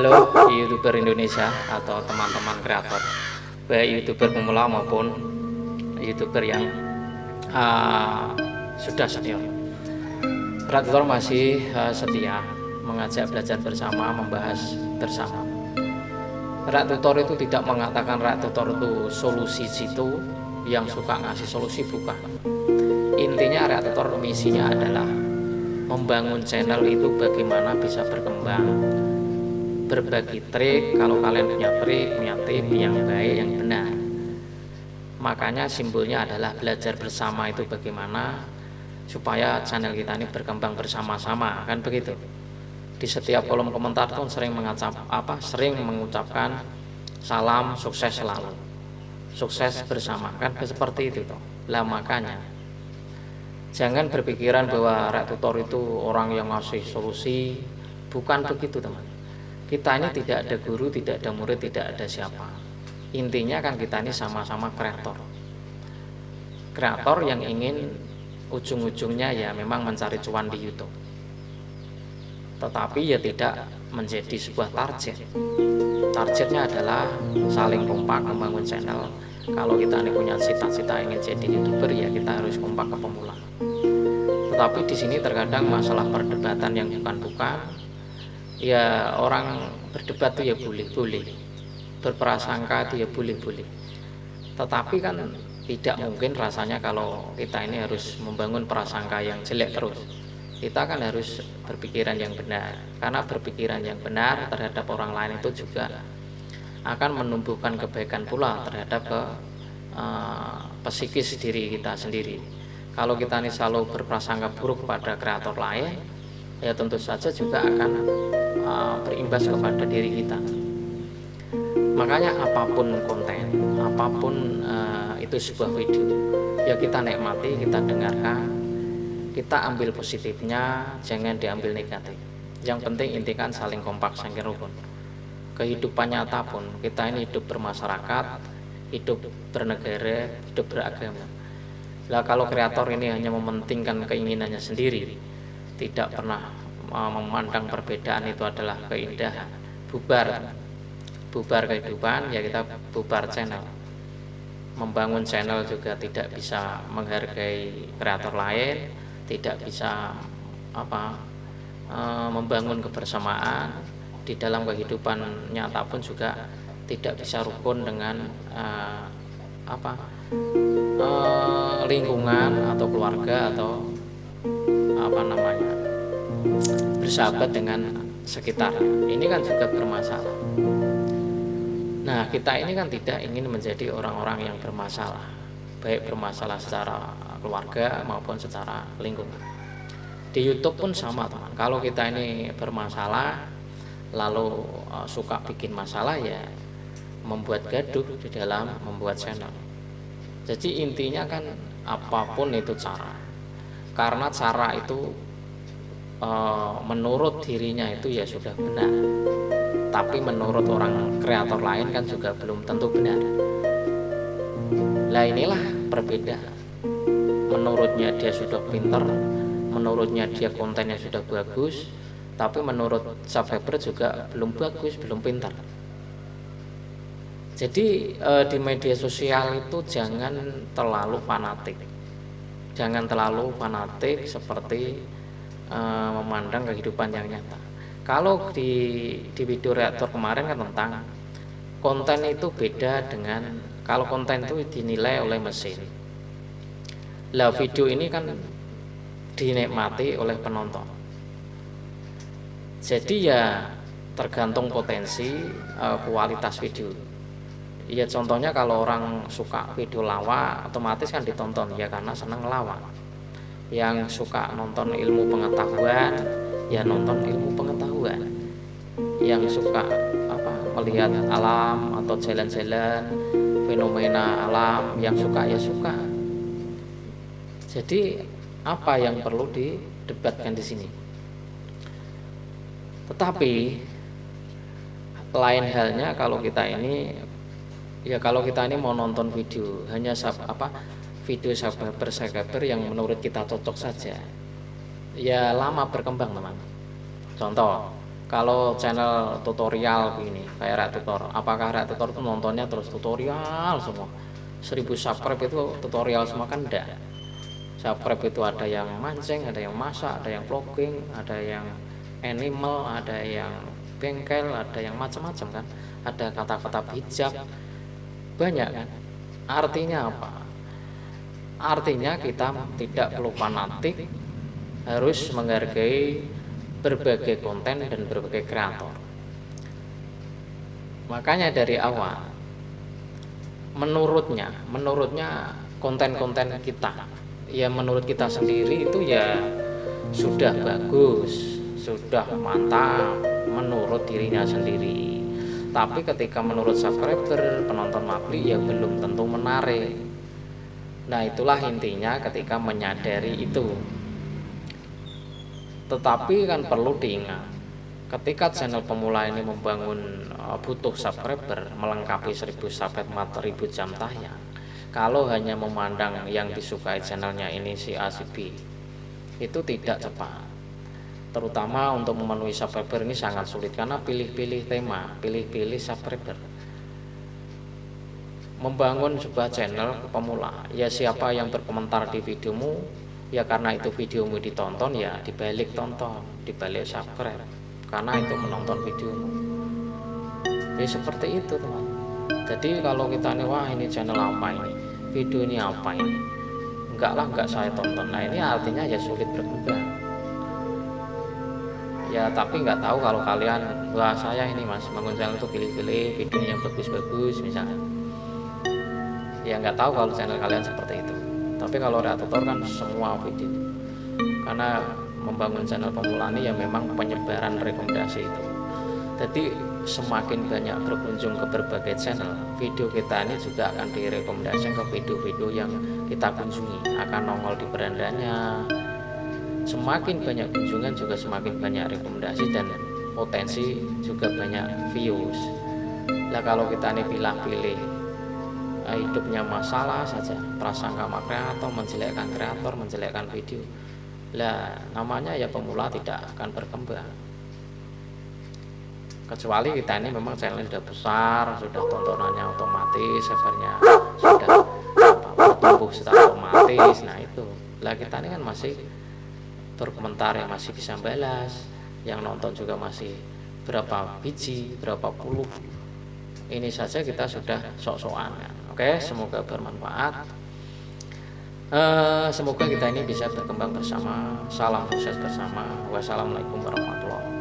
Halo YouTuber Indonesia atau teman-teman kreator, baik YouTuber pemula maupun YouTuber yang sudah senior. Kreator masih setia mengajak belajar bersama, membahas bersama. Kreator itu tidak mengatakan kreator itu solusi situ yang suka ngasih solusi, bukan. Intinya kreator misinya adalah membangun channel itu bagaimana bisa berkembang, berbagi trik. Kalau kalian punya trik, punya tip yang baik, yang benar, makanya simbolnya adalah belajar bersama. Itu bagaimana supaya channel kita ini berkembang bersama-sama, kan begitu. Di setiap kolom komentar tuh sering mengucapkan salam sukses selalu, sukses bersama, kan seperti itu toh. Lah makanya jangan berpikiran bahwa rektutor itu orang yang ngasih solusi, bukan begitu teman. Kita ini tidak ada guru, tidak ada murid, tidak ada siapa. Intinya kan kita ini sama-sama kreator. Kreator yang ingin ujung-ujungnya ya memang mencari cuan di YouTube. Tetapi ya tidak menjadi sebuah target. Targetnya adalah saling kompak membangun channel. Kalau kita ini punya cita-cita ingin jadi YouTuber, ya kita harus kompak ke pemula. Tetapi di sini terkadang masalah perdebatan yang bukan-bukan. Ya orang berdebat itu ya boleh-boleh, berprasangka itu ya boleh-boleh. Tetapi kan tidak mungkin rasanya kalau kita ini harus membangun prasangka yang jelek terus. Kita kan harus berpikiran yang benar, karena berpikiran yang benar terhadap orang lain itu juga akan menumbuhkan kebaikan pula terhadap psikis diri kita sendiri. Kalau kita ini selalu berprasangka buruk kepada kreator lain, ya tentu saja juga akan berimbas kepada diri kita. Makanya apapun konten, apapun itu sebuah video, ya kita nikmati, kita dengarkan, kita ambil positifnya, jangan diambil negatif. Yang penting intikan saling kompak, saling rukun. Kehidupan nyata pun kita ini hidup bermasyarakat, hidup bernegara, hidup beragama. Lah kalau kreator ini hanya mementingkan keinginannya sendiri, tidak pernah memandang perbedaan itu adalah keindahan, bubar kehidupan, ya kita bubar channel. Membangun channel juga tidak bisa menghargai kreator lain, tidak bisa membangun kebersamaan di dalam kehidupan nyata pun juga tidak bisa rukun dengan lingkungan atau keluarga atau bersahabat dengan sekitar. Ini kan juga bermasalah. Nah, kita ini kan tidak ingin menjadi orang-orang yang bermasalah, baik bermasalah secara keluarga maupun secara lingkungan. Di YouTube pun sama teman. Kalau kita ini bermasalah lalu suka bikin masalah, ya membuat gaduh di dalam membuat channel. Jadi intinya kan apapun itu cara, karena cara itu menurut dirinya itu ya sudah benar, tapi menurut orang kreator lain kan juga belum tentu benar. Lah inilah perbedaan. Menurutnya dia sudah pinter, menurutnya dia kontennya sudah bagus, tapi menurut subscriber juga belum bagus, belum pintar. Jadi di media sosial itu jangan terlalu fanatik. Jangan terlalu fanatik seperti memandang kehidupan yang nyata. Kalau di video reaktor kemarin kan tentang konten itu beda dengan kalau konten itu dinilai oleh mesin. Lah video ini kan dinikmati oleh penonton. Jadi ya tergantung potensi kualitas video. Ya contohnya kalau orang suka video lawak, otomatis kan ditonton ya karena senang ngelawak. Yang suka nonton ilmu pengetahuan, ya nonton ilmu pengetahuan. Yang suka melihat alam atau jalan-jalan, fenomena alam, yang suka ya suka. Jadi apa yang perlu didebatkan di sini? Tetapi lain halnya kalau kita ini mau nonton video hanya video subscriber yang menurut kita cocok saja, ya lama berkembang teman. Contoh, Kalau channel tutorial begini kayak Rak Tutor, apakah Rak Tutor itu nontonnya terus tutorial semua? 1000 subscribe itu tutorial semua kan enggak. Subscribe itu ada yang mancing, ada yang masak, ada yang vlogging, ada yang animal, ada yang bengkel, ada yang macam-macam kan, ada kata-kata bijak, banyak kan. Artinya apa? Artinya kita tidak perlu fanatik, harus menghargai berbagai konten dan berbagai kreator. Makanya dari awal menurutnya konten-konten kita ya menurut kita sendiri itu ya sudah bagus, sudah mantap menurut dirinya sendiri. Tapi ketika menurut subscriber, penonton Mapli ya belum tentu menarik. Nah, itulah intinya ketika menyadari itu. Tetapi kan perlu diingat, ketika channel pemula ini membangun butuh subscriber melengkapi 1000 subscribe 4000 jam tayang. Kalau hanya memandang yang disukai channelnya ini si A si B, itu tidak cepat. Terutama untuk memenuhi subscriber ini sangat sulit karena pilih-pilih tema, pilih-pilih subscriber. Membangun sebuah channel pemula, ya siapa yang berkomentar di videomu, ya karena itu videomu ditonton, ya dibalik tonton, dibalik subscribe, karena itu menonton videomu. Ya seperti itu teman. Jadi kalau kita nih, wah ini channel apa ini, video ini apa ini, enggak saya tonton. Nah ini artinya ya sulit berkembang. Ya tapi nggak tahu kalau kalian, wah saya ini mas bangun channel itu pilih-pilih video yang bagus-bagus misalnya. Ya nggak tahu kalau channel kalian seperti itu. Tapi kalau Rak Tutor kan semua video, karena membangun channel pemula ini ya memang penyebaran rekomendasi itu. Jadi semakin banyak berkunjung ke berbagai channel, video kita ini juga akan direkomendasikan ke video-video yang kita kunjungi, akan nongol di berandanya. Semakin banyak kunjungan juga semakin banyak rekomendasi dan potensi juga banyak views. Nah kalau kita ini pilih-pilih hidupnya masalah saja, prasangka sama kreator, menjelekkan video, lah namanya ya pemula tidak akan berkembang. Kecuali kita ini memang channel sudah besar, sudah tontonannya otomatis, sabarnya sudah tumbuh secara otomatis. Nah itu, lah kita ini kan masih berkomentar yang masih bisa balas, yang nonton juga masih berapa biji, berapa puluh. Ini saja kita sudah sok-sokan. Oke, semoga bermanfaat. Semoga kita ini bisa berkembang bersama. Salam sukses bersama. Wassalamualaikum warahmatullahi wabarakatuh.